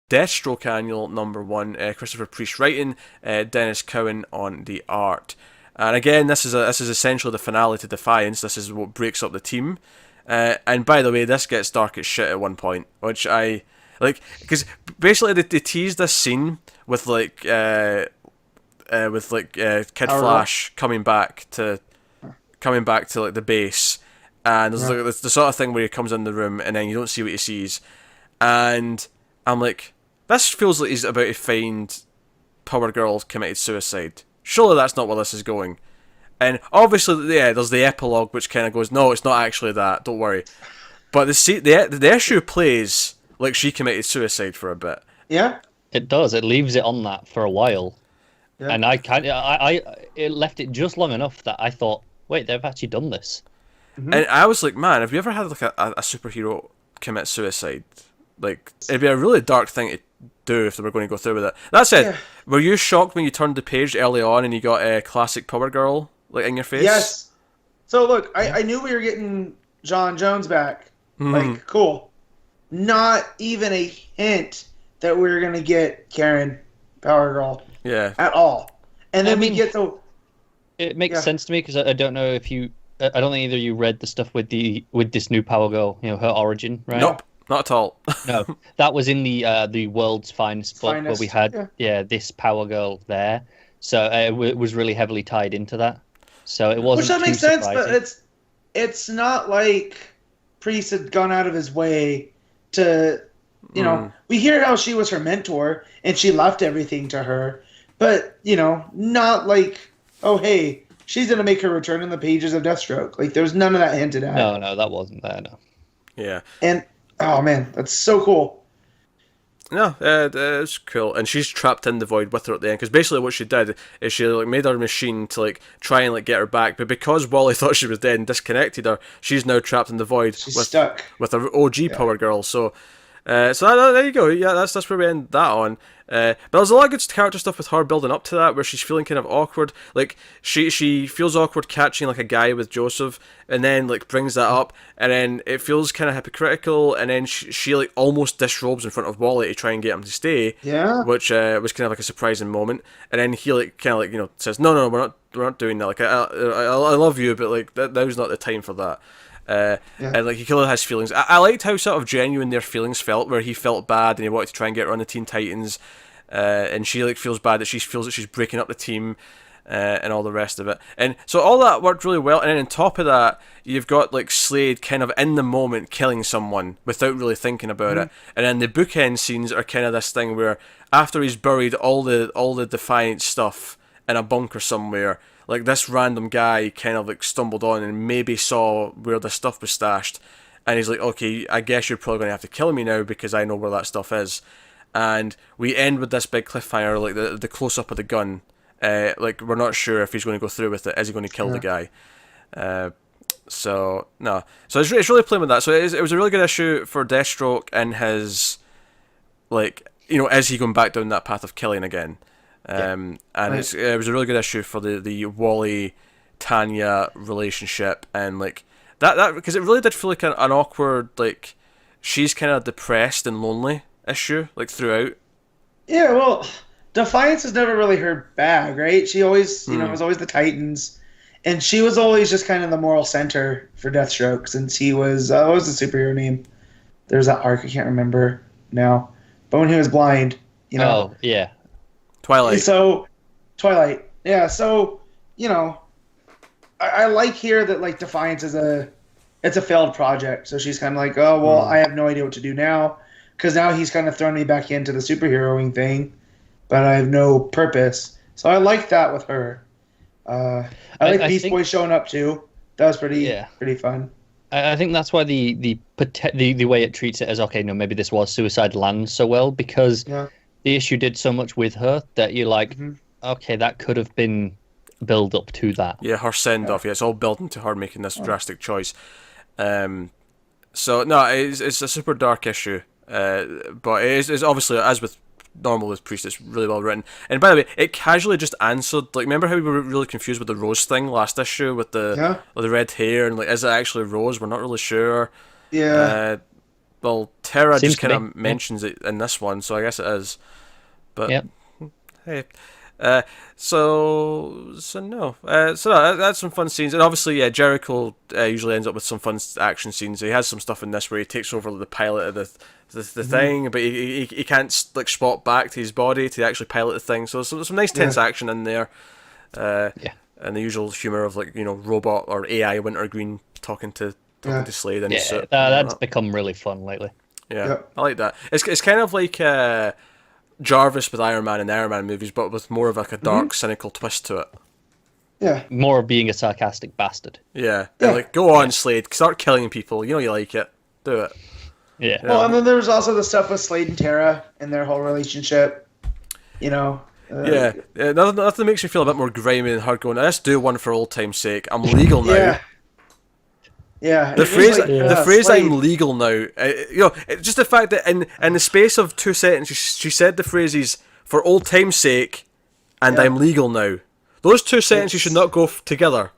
Deathstroke Annual #1. Christopher Priest writing, Dennis Cowan on the art. And again, this is essentially the finale to Defiance. This is what breaks up the team. And by the way, this gets dark as shit at one point, which I like, because basically they teased this scene with Kid Flash coming back to like the base, and there's the sort of thing where he comes in the room and then you don't see what he sees, and I'm like, this feels like he's about to find Power Girl committed suicide. Surely that's not where this is going. And obviously, yeah, there's the epilogue which kind of goes, no, it's not actually that. Don't worry. But the issue plays like she committed suicide for a bit. Yeah, it does. It leaves it on that for a while, yeah. and it left it just long enough that I thought, wait, they've actually done this. Mm-hmm. And I was like, man, have you ever had like a superhero commit suicide? Like, it'd be a really dark thing to do if they were going to go through with it. That said, were you shocked when you turned the page early on and you got a classic Power Girl like in your face? Yes. So look, I knew we were getting John Jones back. Like, cool. Not even a hint that we were gonna get Karen Power Girl. Yeah. At all. And then we get the. It makes sense to me because I don't know if you. I don't think either of you read the stuff with this new Power Girl. You know, her origin, right? Nope. Not at all. No, that was in the World's Finest book where we had this Power Girl there. So it was really heavily tied into that. So it wasn't. Which that makes surprising. sense, but it's not like Priest had gone out of his way to, you know, we hear how she was her mentor and she left everything to her, but you know, not like, oh hey, she's gonna make her return in the pages of Deathstroke. Like there's none of that hinted at. No, that wasn't there. No. Yeah. And oh man, that's so cool. No, it's cool, and she's trapped in the void with her at the end. Because basically, what she did is she like made her machine to like try and like get her back, but because Wally thought she was dead and disconnected her, she's now trapped in the void. She's stuck with her OG Power Girl. So there you go. Yeah, that's where we end that on. But there's a lot of good character stuff with her building up to that, where she's feeling kind of awkward. Like she feels awkward catching like a guy with Joseph, and then like brings that up, and then it feels kind of hypocritical, and then she like almost disrobes in front of Wally to try and get him to stay. Yeah. Which was kind of like a surprising moment, and then he like kind of like says no we're not doing that. Like I love you, but like now's not the time for that. And like he clearly has feelings. I liked how sort of genuine their feelings felt, where he felt bad and he wanted to try and get her on the Teen Titans, and she like feels bad that she feels that she's breaking up the team, and all the rest of it. And so all that worked really well. And then on top of that, you've got like Slade kind of in the moment killing someone without really thinking about it. And then the bookend scenes are kind of this thing where after he's buried all the Defiant stuff in a bunker somewhere, like this random guy kind of like stumbled on and maybe saw where the stuff was stashed, and he's like, okay, I guess you're probably going to have to kill me now because I know where that stuff is. And we end with this big cliffhanger, like the close up of the gun. Like we're not sure if he's going to go through with it. Is he going to kill the guy? So it's really playing with that. So it was a really good issue for Deathstroke and his, like, you know, is he going back down that path of killing again? And it was a really good issue for the Wally Tanya relationship, and like that because it really did feel like an awkward, like she's kind of depressed and lonely issue like throughout. Yeah, well, Defiance is never really her bag, right? She always, you know, was always the Titans, and she was always just kind of the moral center for Deathstroke since he was what was the superhero name? There's that arc I can't remember now, but when he was blind, you know. Oh yeah. Twilight. So, Twilight. Yeah, so, you know, I like here that, like, Defiance is it's a failed project. So she's kind of like, oh, well, I have no idea what to do now. Because now he's kind of thrown me back into the superheroing thing, but I have no purpose. So I like that with her. I like Beast Boy showing up, too. That was pretty fun. I think that's why the way it treats it as, okay, no, maybe this was Suicide lands so well, because... Yeah. The issue did so much with her that you're like, okay, that could have been build up to that. Yeah, her send off. Yeah, it's all building to her making this drastic choice. So no, it's a super dark issue, but it's obviously, as with normal with Priest, it's really well written. And by the way, it casually just answered. Like, remember how we were really confused with the Rose thing last issue with the red hair and like, is it actually Rose? We're not really sure. Yeah. Well, Terra Seems just to kind be, of mentions it in this one, so I guess it is. But Yep. hey, so no, that's some fun scenes, and obviously, yeah, Jericho usually ends up with some fun action scenes. He has some stuff in this where he takes over the pilot of the thing, but he can't like spot back to his body to actually pilot the thing. So some nice tense action in there. And the usual humor of like robot or AI Wintergreen talking to Slade in his suit. That's become really fun lately. Yeah, I like that. It's kind of like Jarvis with Iron Man and Iron Man movies, but with more of like a dark, cynical twist to it. Yeah. More of being a sarcastic bastard. Yeah. And like, go on, Slade, start killing people. You know you like it. Do it. Yeah. Well, and then there was also the stuff with Slade and Tara and their whole relationship. Nothing makes me feel a bit more grimy than her going, let's do one for old time's sake. I'm legal now. Yeah. The phrase Slade. "I'm legal now," just the fact that in the space of 2 sentences, she said the phrases "for old time's sake" and "I'm legal now." Those 2 sentences should not go together.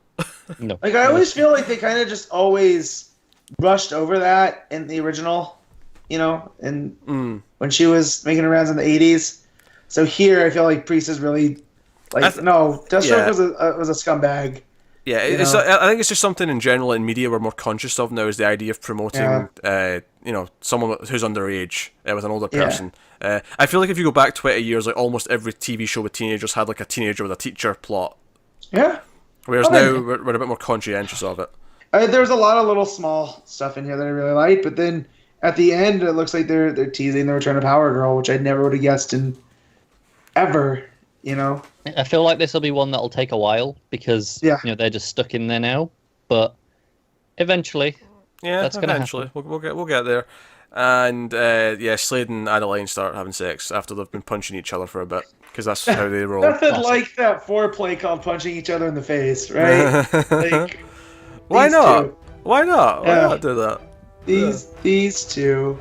No. Like I always feel like they kind of just always rushed over that in the original, and when she was making her rounds in the 80s. So here, I feel like Priest is really Deathstroke was a scumbag. Yeah, I think it's just something in general in media we're more conscious of now is the idea of promoting, someone who's underage with an older person. I feel like if you go back 20 years, like almost every TV show with teenagers had like a teenager with a teacher plot. Yeah. Whereas now we're a bit more conscientious of it. There's a lot of little small stuff in here that I really like, but then at the end, it looks like they're teasing the return of Power Girl, which I never would have guessed ever. I feel like this will be one that'll take a while because they're just stuck in there now. But eventually, that's going to happen. We'll get there. And Slade and Adeline start having sex after they've been punching each other for a bit because that's how they roll. Nothing like that foreplay called punching each other in the face, right? Why not? Two. Why not? Why not do that? These two.